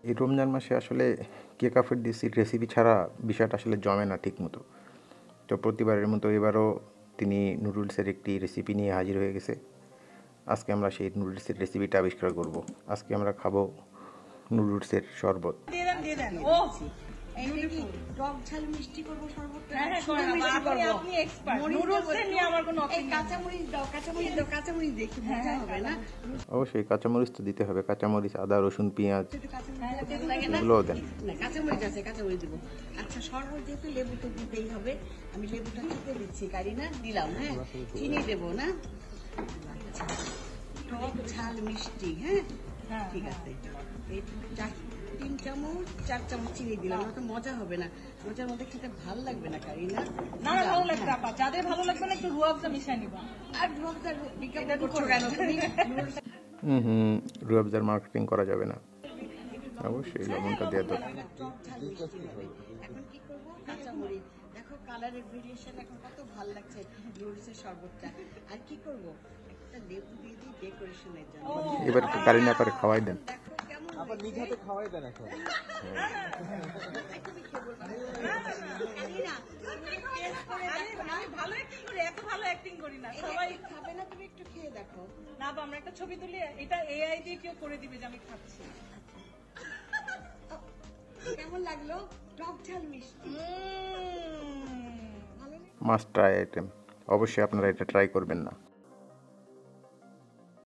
এই রমজান মাসে আসলে কেক আফ্রিদির রেসিপি ছাড়া বিষয়টা আসলে জমে না ঠিকমতো। তো প্রতিবারের মতো এবারও তিনি নুডলসের একটি রেসিপি নিয়ে হাজির হয়ে গেছে। আজকে আমরা সেই নুডলসের রেসিপিটা আবিষ্কার করব। আজকে আমরা খাবো নুডলসের শরবত। টক ঝাল মিষ্টি করবো শরবতটা। কাঁচামরিচ দেখি মজা হবে না? অবশ্যই কাঁচামরিচ তো দিতে হবে, কাঁচামরিচ, আদা, রসুন, পেঁয়াজ এগুলোও দেন। কাঁচামরিচ আছে, কাঁচামরিচ দেবো। আচ্ছা, শরবত যেহেতু লেবু তো দিতেই হবে, আমি লেবুটা খেতে দিচ্ছি। কারিনা দিলাম, হ্যাঁ চিনি দেবো না? আচ্ছা, টক ঝাল মিষ্টি, হ্যাঁ ঠিক আছে। এই 3 চামচ 4 চামচ চিনি দিলাম, না তো মজা হবে না। মজার মধ্যে খেতে ভালো লাগবে না কারিনা। না ভালো লাগবে আপা, যাদের ভালো লাগবে না একটু রুয়াবজা মিশিয়ে নিবা। আর রুয়াবজার বিজ্ঞাপন করছো কেন তুমি? রুয়াবজার মার্কেটিং করা যাবে না, অবশ্যই লবণটা দেওয়া দরকার। টক ঝাল মিষ্টি হবে। এখন কি করবো? কাঁচামরিচ দেখো, কালারের ভেরিয়েশন এখন কত ভালো লাগছে নুডলসের শরবতটা। আর কি করবো? একটা লেবু দিয়ে দিই ডেকোরেশনের জন্য। এবার কারিনা করে খাওয়াই দেন। দেখো কেমন আবার নিজ হাতে খাওয়াই দেন এখন। ভালো অ্যাক্টিং করি, এত ভালো অ্যাক্টিং করি না। সবাই খাবে না, তুমি একটু খেয়ে দেখো। না বা আমরা একটা ছবি তুলি, এটা এআই দিয়ে কেউ করে দিবে যে আমি খাচ্ছি। কেমন লাগলো? টক ঝাল মিষ্টি মাস্ট ট্রাই আইটেম, অবশ্যই আপনারা এটা ট্রাই করবেন না।